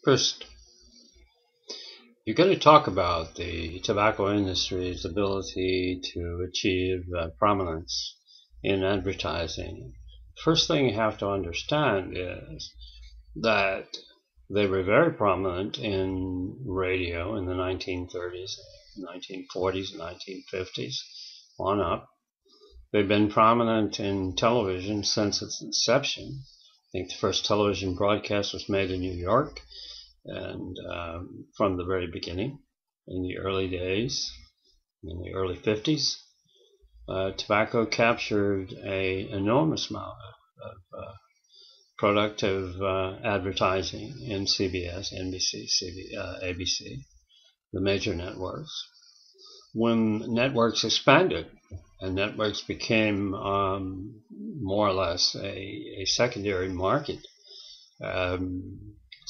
First, you're going to talk about the tobacco industry's ability to achieve prominence in advertising. First thing you have to understand is that they were very prominent in radio in the 1930s, 1940s, 1950s on up. They've been prominent in television since its inception. I think the first television broadcast was made in New York, and from the very beginning, in the early days, in the early 50s, tobacco captured an enormous amount of productive advertising in CBS, NBC, ABC, the major networks. When networks expanded and networks became more or less a secondary market,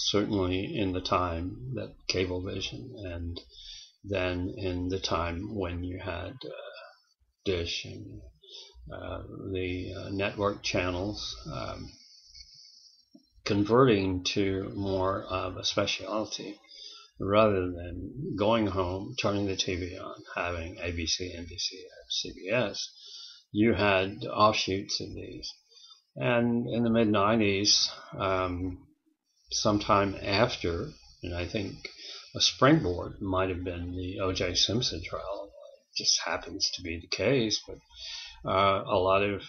certainly in the time that Cablevision, and then in the time when you had Dish and the network channels converting to more of a specialty rather than going home, turning the TV on, having ABC, NBC, CBS. You had offshoots of these. And in the mid-90s, sometime after, and I think a springboard might have been the O.J. Simpson trial. It just happens to be the case, but a lot of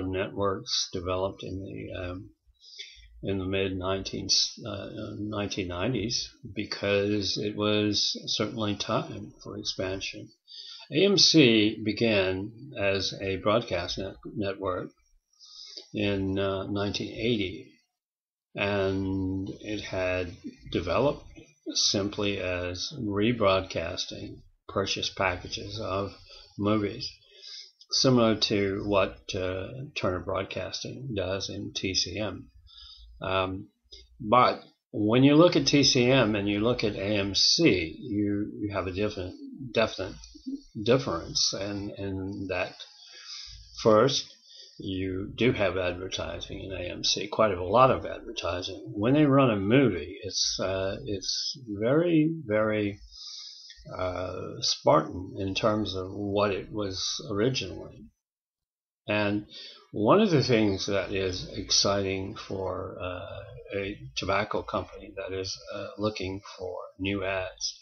networks developed in the mid 1990s because it was certainly time for expansion. AMC began as a broadcast network in 1980. And it had developed simply as rebroadcasting purchase packages of movies, similar to what Turner Broadcasting does in TCM. But when you look at TCM and you look at AMC, you have a definite difference, and that first, you do have advertising in AMC, quite a lot of advertising. When they run a movie, it's very, very Spartan in terms of what it was originally. And one of the things that is exciting for a tobacco company that is looking for new ads,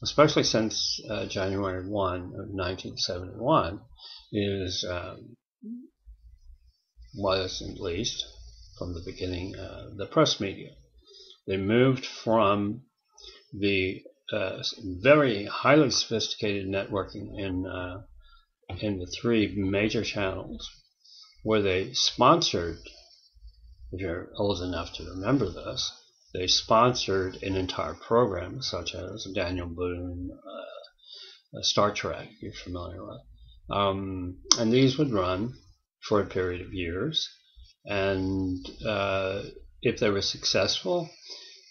especially since January 1 of 1971, is was at least from the beginning the press media. They moved from the very highly sophisticated networking in the three major channels, where they sponsored, if you're old enough to remember this, they sponsored an entire program such as Daniel Boone, Star Trek, you're familiar with, and these would run for a period of years, and if they were successful,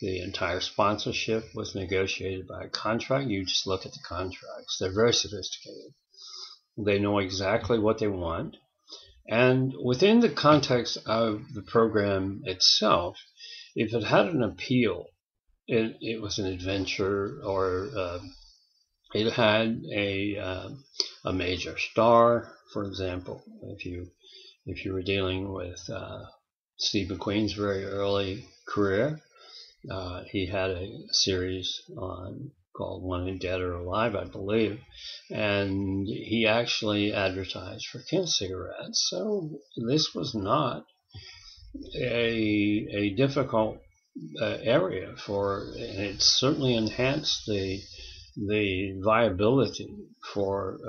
the entire sponsorship was negotiated by a contract. You just look at the contracts. They're very sophisticated. They know exactly what they want, and within the context of the program itself, if it had an appeal, it was an adventure, or it had a major star. For example, if you were dealing with Steve McQueen's very early career, he had a series called Wanted Dead or Alive, I believe, and he actually advertised for Kin cigarettes. So this was not a difficult area and it certainly enhanced the viability for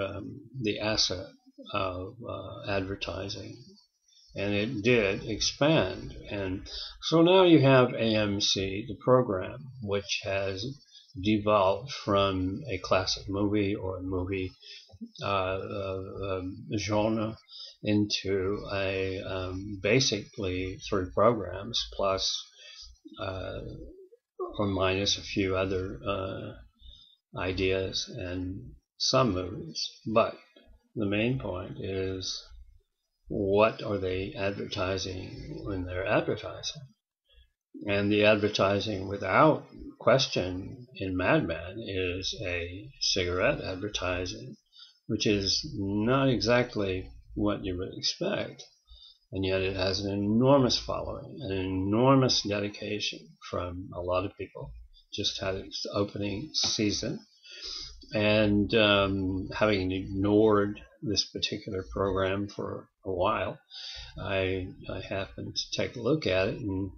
the asset of advertising, and it did expand. And so now you have AMC, the program, which has devolved from a classic movie or a movie genre into a basically 3 programs plus or minus a few other ideas and some movies. But the main point is, what are they advertising when they're advertising? And the advertising, without question, in Mad Men is a cigarette advertising, which is not exactly what you would expect. And yet it has an enormous following, an enormous dedication from a lot of people. Just had its opening season. And having ignored this particular program for a while, I happened to take a look at it, and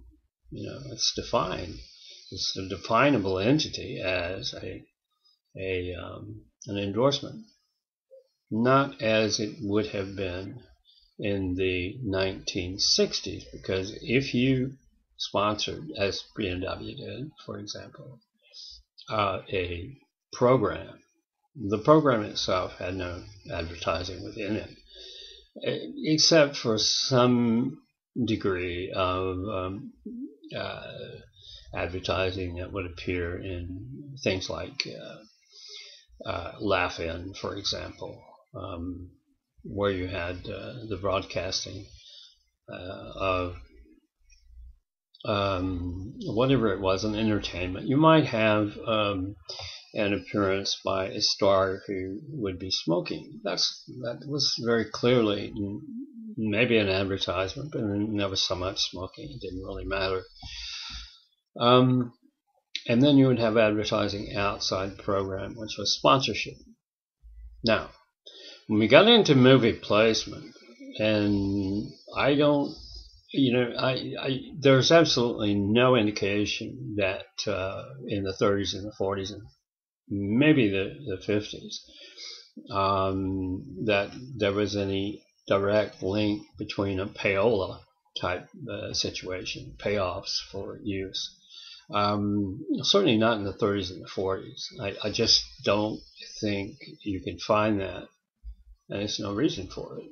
it's defined. It's a definable entity as an endorsement, not as it would have been in the 1960s, because if you sponsored, as B&W did, for example, a program, the program itself had no advertising within it, except for some degree of advertising that would appear in things like Laugh-In, for example, where you had the broadcasting of whatever it was, an entertainment. You might have an appearance by a star who would be smoking. That was very clearly maybe an advertisement, but never so much smoking. It didn't really matter. And then you would have advertising outside the program, which was sponsorship. Now, when we got into movie placement, and I don't, there's absolutely no indication that in the 30s and the 40s and maybe the 50s, that there was any direct link between a payola type situation, payoffs for use. Certainly not in the 30s and the 40s. I just don't think you can find that, and there's no reason for it,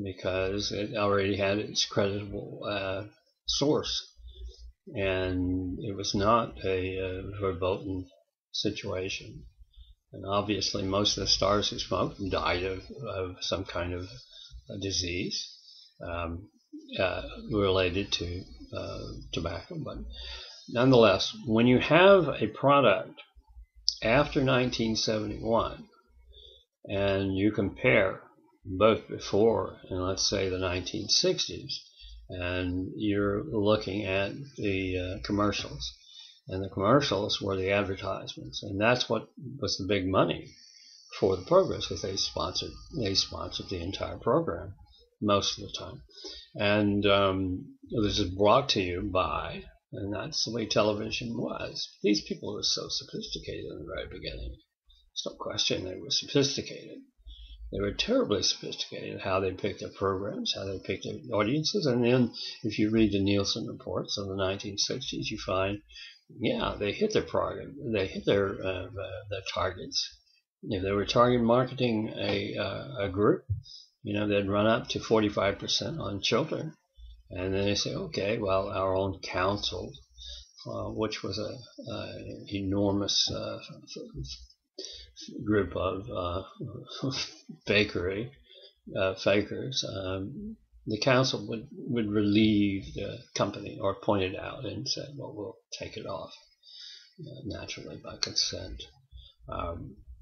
because it already had its creditable source, and it was not a verboten situation. And obviously most of the stars who smoked died of some kind of disease related to tobacco. But nonetheless, when you have a product after 1971 and you compare both before and let's say the 1960s, and you're looking at the commercials, and the commercials were the advertisements, and that's what was the big money for the programs, because they sponsored the entire program most of the time. And this is brought to you by, and that's the way television was. These people were so sophisticated in the very beginning. There's no question they were sophisticated. They were terribly sophisticated how they picked their programs, how they picked their audiences. And then if you read the Nielsen reports of the 1960s, you find, yeah, they hit their program. They hit their targets. If they were target marketing a group, they'd run up to 45% on children. And then they say, okay, well, our own council, which was a enormous group of fakers, the council would relieve the company or point it out and said, well, we'll take it off naturally by consent.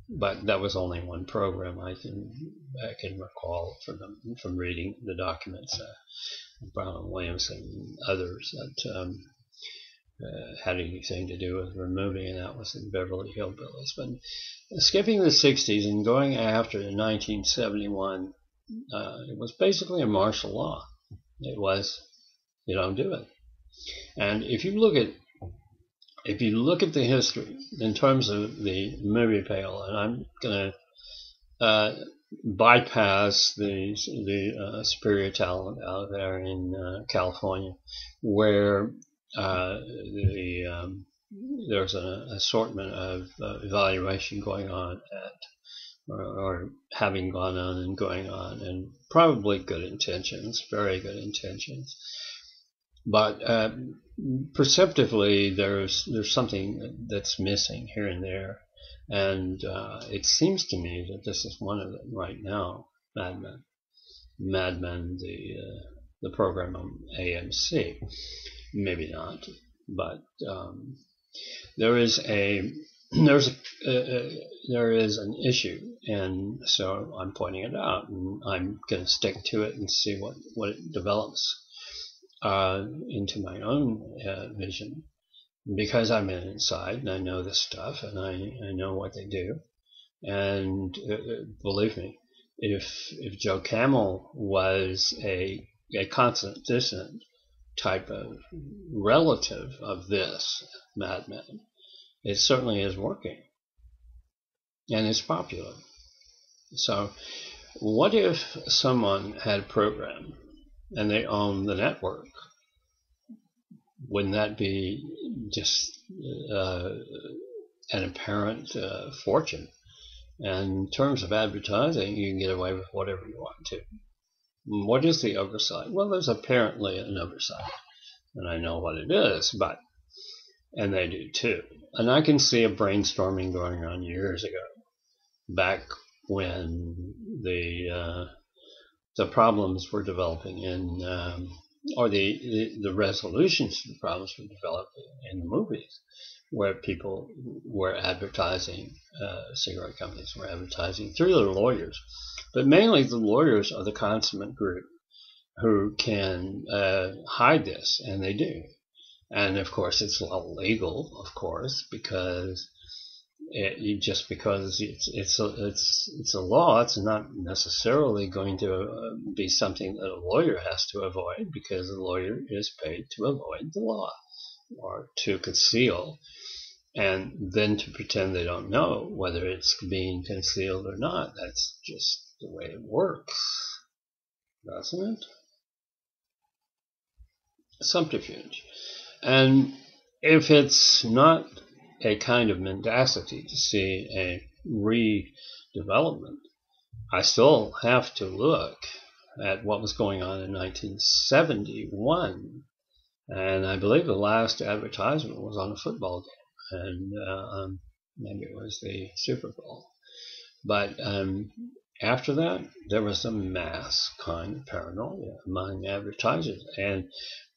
But that was only one program. I can recall from reading the documents, Brown and Williams and others, that had anything to do with removing, and that was in Beverly Hillbillies. But skipping the 60s and going after the 1971, it was basically a martial law. It was, you don't do it. And if you look at the history in terms of the movie pale, and I'm going to bypass the superior talent out there in California, where there's an assortment of evaluation going on or having gone on and going on, and probably good intentions, very good intentions, but perceptively there's something that's missing here and there, and it seems to me that this is one of them right now. Mad Men, the program on AMC. maybe not, but there is there's there is an issue, and so I'm pointing it out, and I'm going to stick to it and see what it develops into my own vision, because I'm inside and I know this stuff and I know what they do. And believe me, if Joe Camel was a constant dissonant type of relative of this madman, it certainly is working, and it's popular. So what if someone had a program and they own the network? Wouldn't that be just an apparent fortune? And in terms of advertising, you can get away with whatever you want to. What is the oversight? Well, there's apparently an oversight, and I know what it is, and they do too. And I can see a brainstorming going on years ago, back when the problems were developing in, or the resolutions to the problems were developing in the movies, where people were advertising, cigarette companies were advertising through their lawyers. But mainly the lawyers are the consummate group who can hide this, and they do. And of course, it's illegal, of course, because just because it's a law, it's not necessarily going to be something that a lawyer has to avoid, because the lawyer is paid to avoid the law or to conceal, and then to pretend they don't know whether it's being concealed or not. That's just the way it works, doesn't it? Subterfuge. And if it's not a kind of mendacity to see a redevelopment, I still have to look at what was going on in 1971. And I believe the last advertisement was on a football game, and maybe it was the Super Bowl. But after that, there was a mass kind of paranoia among advertisers, and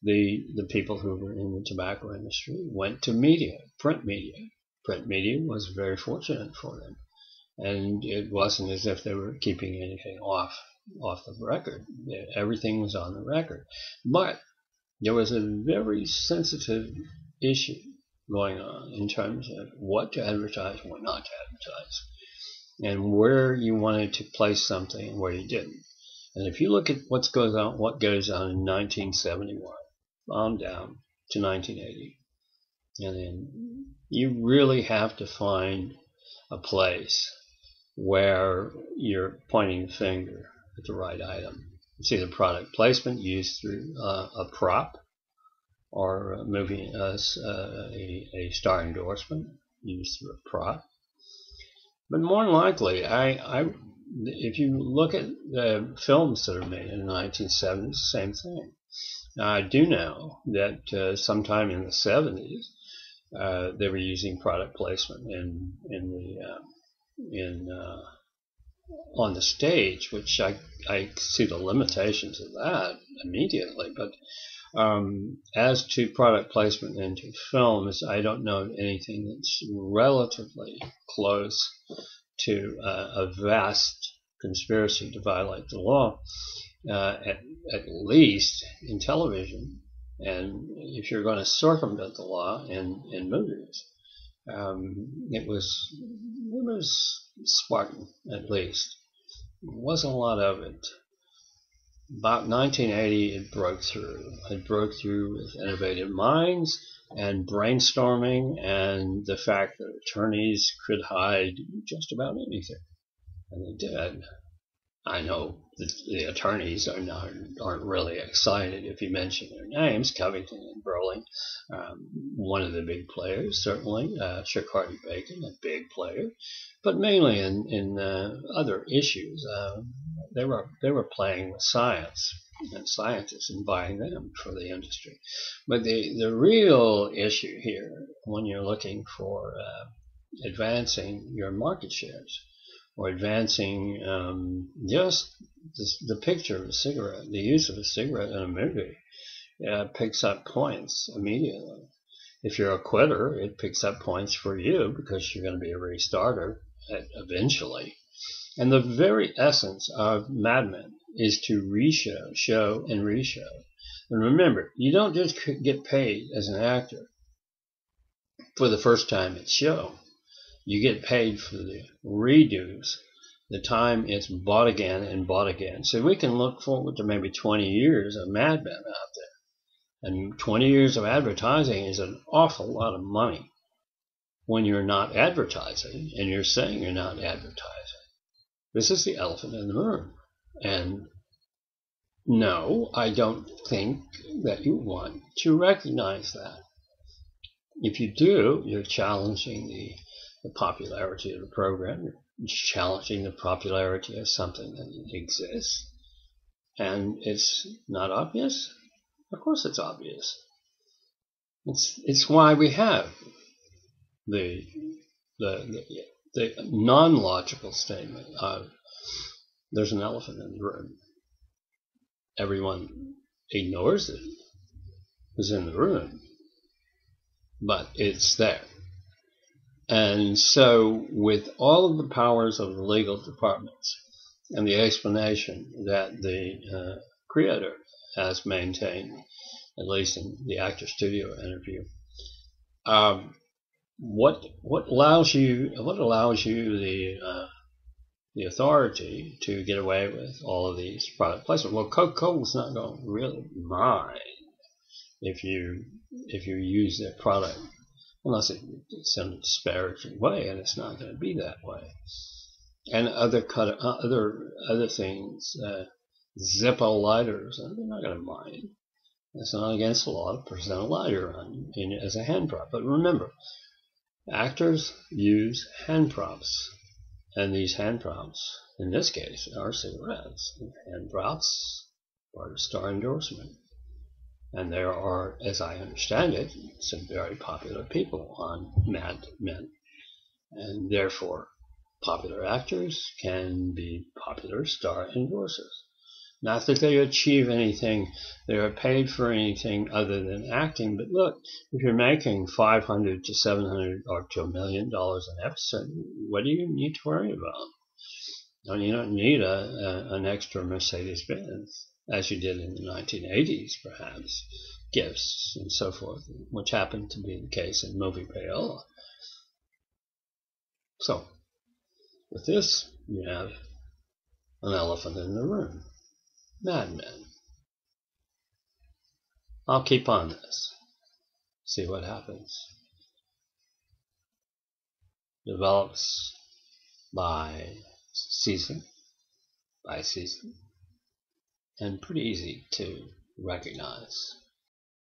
the people who were in the tobacco industry went to media, print media. Print media was very fortunate for them, and it wasn't as if they were keeping anything off the record. Everything was on the record, but there was a very sensitive issue going on in terms of what to advertise, what not to advertise, and where you wanted to place something and where you didn't. And if you look at what goes on in 1971 on down to 1980, and then you really have to find a place where you're pointing the finger at the right item. It's either product placement used through a prop, or moving us a star endorsement used through a prop. But more than likely, if you look at the films that are made in the 1970s, same thing. Now, I do know that sometime in the 70s, they were using product placement on the stage, which I see the limitations of that immediately. But as to product placement into films, I don't know anything that's relatively close to a vast conspiracy to violate the law, at least in television. And if you're going to circumvent the law in movies, it was Spartan, at least. There wasn't a lot of it. About 1980, it broke through. It broke through with innovative minds and brainstorming, and the fact that attorneys could hide just about anything, and they did. I know the attorneys aren't really excited if you mention their names. Covington and Brolin, one of the big players, certainly. Shikardi Bacon, a big player, but mainly in other issues. They were playing with science and scientists and buying them for the industry. But the real issue here, when you're looking for advancing your market shares, or advancing just the picture of a cigarette, the use of a cigarette in a movie, picks up points immediately. If you're a quitter, it picks up points for you because you're going to be a restarter eventually. And the very essence of Mad Men is to reshow, show, and reshow. And remember, you don't just get paid as an actor for the first time it's shown. You get paid for the redos, the time it's bought again and bought again. So we can look forward to maybe 20 years of Mad Men out there. And 20 years of advertising is an awful lot of money when you're not advertising and you're saying you're not advertising. This is the elephant in the room. And no, I don't think that you want to recognize that. If you do, you're challenging the popularity of the program. You're challenging the popularity of something that exists. And it's not obvious? Of course it's obvious. It's why we have the non-logical statement of there's an elephant in the room. Everyone ignores it, who's in the room, but it's there. And so with all of the powers of the legal departments and the explanation that the creator has maintained, at least in the actor studio interview, what allows you the authority to get away with all of these product placement? Well, Coca-Cola's not going to really mind if you use their product, unless it's in a disparaging way, and it's not going to be that way. And other things, Zippo lighters, they're not going to mind. It's not against the law to present a lighter as a hand prop. But remember, actors use hand props, and these hand props, in this case, are cigarettes. Hand props are a star endorsement. And there are, as I understand it, some very popular people on Mad Men. And therefore, popular actors can be popular star endorsers. Not that they achieve anything, they are paid for anything other than acting. But look, if you're making $500 to $700 or to $1 million an episode, what do you need to worry about? You don't need an extra Mercedes-Benz, as you did in the 1980s, perhaps, gifts and so forth, which happened to be the case in Movie Payola. So, with this, you have an elephant in the room. Mad Men. I'll keep on this. See what happens. Develops by season, and pretty easy to recognize.